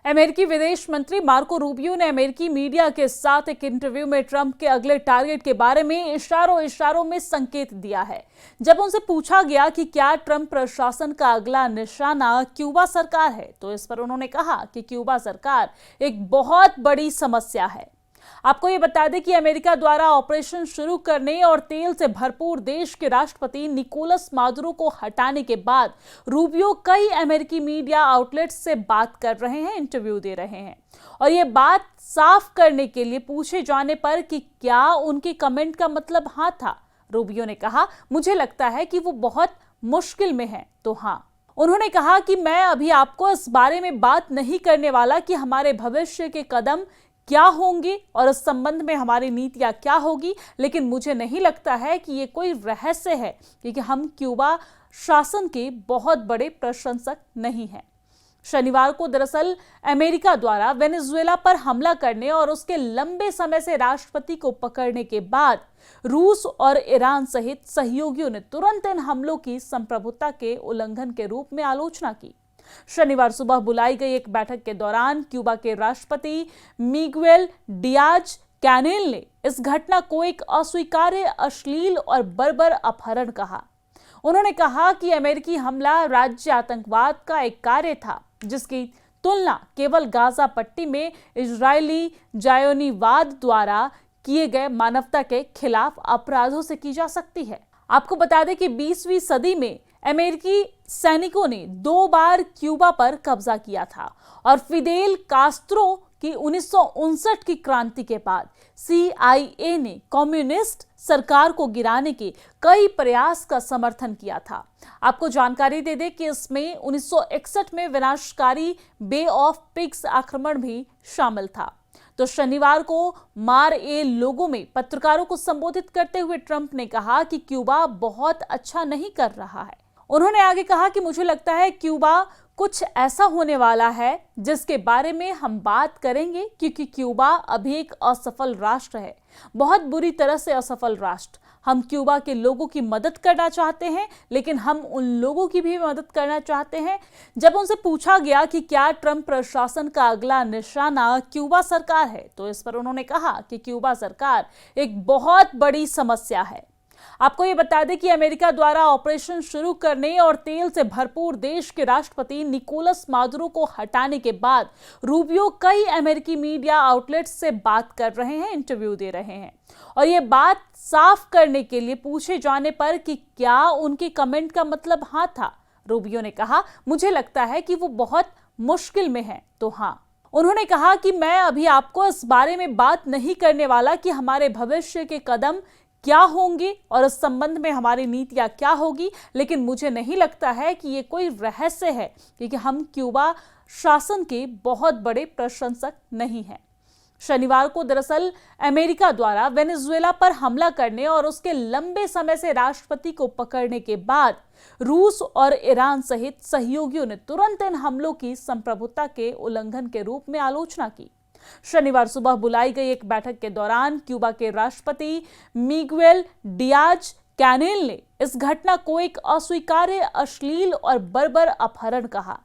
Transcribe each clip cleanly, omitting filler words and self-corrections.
अमेरिकी विदेश मंत्री मार्को रूबियो ने अमेरिकी मीडिया के साथ एक इंटरव्यू में ट्रंप के अगले टारगेट के बारे में इशारों में संकेत दिया है। जब उनसे पूछा गया कि क्या ट्रंप प्रशासन का अगला निशाना क्यूबा सरकार है, तो इस पर उन्होंने कहा कि क्यूबा सरकार एक बहुत बड़ी समस्या है। आपको ये बता दें कि अमेरिका द्वारा ऑपरेशन शुरू करने और तेल से भरपूर देश के राष्ट्रपति निकोलस मादुरो को हटाने के बाद रूबियो कई अमेरिकी मीडिया आउटलेट्स से बात कर रहे हैं, इंटरव्यू दे रहे हैं। और ये बात साफ करने के लिए पूछे जाने पर कि क्या उनके कमेंट का मतलब हाँ था, रूबियो ने कहा, मुझे लगता है कि वो बहुत मुश्किल में है, तो हाँ। उन्होंने कहा कि मैं अभी आपको इस बारे में बात नहीं करने वाला कि हमारे भविष्य के कदम क्या होंगे और इस संबंध में हमारी नीतियां क्या होगी, लेकिन मुझे नहीं लगता है कि ये कोई रहस्य है क्योंकि हम क्यूबा शासन के बहुत बड़े प्रशंसक नहीं हैं। शनिवार को दरअसल अमेरिका द्वारा वेनेजुएला पर हमला करने और उसके लंबे समय से राष्ट्रपति को पकड़ने के बाद रूस और ईरान सहित सहयोगियों ने तुरंत इन हमलों की संप्रभुता के उल्लंघन के रूप में आलोचना की। शनिवार सुबह बुलाई गई एक बैठक के दौरान क्यूबा के राष्ट्रपति मिगुएल डियाज कैनेल ने इस घटना को एक अस्वीकार्य, अश्लील और बर्बर अपहरण कहा। उन्होंने कहा कि अमेरिकी हमला राज्य आतंकवाद का एक कार्य था जिसकी तुलना केवल गाजा पट्टी में इजरायली जायोनीवाद द्वारा किए गए मानवता के खिलाफ अपराधों से की जा सकती है। आपको बता दें कि 20वीं सदी में अमेरिकी सैनिकों ने 2 बार क्यूबा पर कब्जा किया था और फिदेल कास्त्रो की 1959 की क्रांति के बाद CIA ने कम्युनिस्ट सरकार को गिराने के कई प्रयास का समर्थन किया था। आपको जानकारी दे दें कि इसमें 1961 में विनाशकारी बे ऑफ पिग्स आक्रमण भी शामिल था। तो शनिवार को मार-ए-लोगो में पत्रकारों को संबोधित करते हुए ट्रंप ने कहा कि क्यूबा बहुत अच्छा नहीं कर रहा है। उन्होंने आगे कहा कि मुझे लगता है क्यूबा कुछ ऐसा होने वाला है जिसके बारे में हम बात करेंगे क्योंकि क्यूबा अभी एक असफल राष्ट्र है, बहुत बुरी तरह से असफल राष्ट्र। हम क्यूबा के लोगों की मदद करना चाहते हैं, लेकिन हम उन लोगों की भी मदद करना चाहते हैं। जब उनसे पूछा गया कि क्या ट्रंप प्रशासन का अगला निशाना क्यूबा सरकार है, तो इस पर उन्होंने कहा कि क्यूबा सरकार एक बहुत बड़ी समस्या है। आपको ये बता दें कि अमेरिका द्वारा ऑपरेशन शुरू करने और तेल से भरपूर देश के राष्ट्रपति निकोलस मादुरो को हटाने के बाद रूबियो कई अमेरिकी मीडिया आउटलेट्स से बात कर रहे हैं, इंटरव्यू दे रहे हैं। और ये बात साफ करने के लिए पूछे जाने पर कि क्या उनके कमेंट का मतलब हाँ था, रूबियो ने कहा, मुझे लगता है कि वो बहुत मुश्किल में है, तो हाँ। उन्होंने कहा कि मैं अभी आपको इस बारे में बात नहीं करने वाला कि हमारे भविष्य के कदम क्या होंगे और इस संबंध में हमारी नीतियां क्या होगी, लेकिन मुझे नहीं लगता है कि ये कोई रहस्य है क्योंकि हम क्यूबा शासन के बहुत बड़े प्रशंसक नहीं हैं। शनिवार को दरअसल अमेरिका द्वारा वेनेजुएला पर हमला करने और उसके लंबे समय से राष्ट्रपति को पकड़ने के बाद रूस और ईरान सहित सहयोगियों ने तुरंत इन हमलों की संप्रभुता के उल्लंघन के रूप में आलोचना की। शनिवार सुबह बुलाई गई एक बैठक के दौरान क्यूबा के राष्ट्रपति मिगुएल डियाज कैनेल ने इस घटना को एक अस्वीकार्य, अश्लील और बर्बर अपहरण कहा।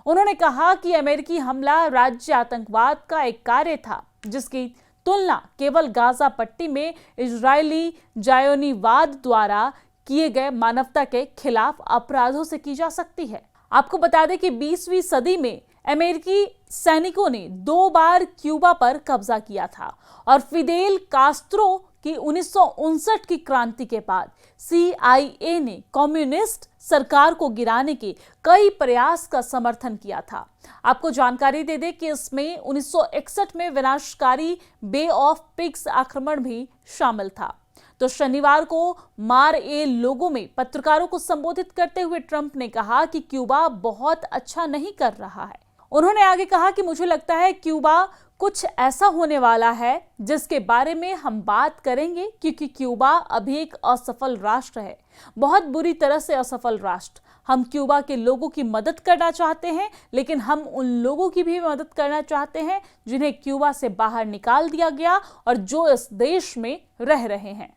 उन्होंने कहा कि अमेरिकी हमला राज्य आतंकवाद का एक कार्य था जिसकी तुलना केवल गाजा पट्टी में इजरायली जायोनीवाद द्वारा किए गए मानवता के खिलाफ अपराधों से की जा सकती है। आपको बता दें कि 20वीं सदी में अमेरिकी सैनिकों ने 2 बार क्यूबा पर कब्जा किया था और फिदेल कास्त्रो की 1959 की क्रांति के बाद CIA ने कम्युनिस्ट सरकार को गिराने के कई प्रयास का समर्थन किया था। आपको जानकारी दे दें कि इसमें 1961 में विनाशकारी बे ऑफ पिग्स आक्रमण भी शामिल था। तो शनिवार को मार-ए-लोगो में पत्रकारों को संबोधित करते हुए ट्रंप ने कहा कि क्यूबा बहुत अच्छा नहीं कर रहा है। उन्होंने आगे कहा कि मुझे लगता है क्यूबा कुछ ऐसा होने वाला है जिसके बारे में हम बात करेंगे क्योंकि क्यूबा अभी एक असफल राष्ट्र है, बहुत बुरी तरह से असफल राष्ट्र। हम क्यूबा के लोगों की मदद करना चाहते हैं, लेकिन हम उन लोगों की भी मदद करना चाहते हैं जिन्हें क्यूबा से बाहर निकाल दिया गया और जो इस देश में रह रहे हैं।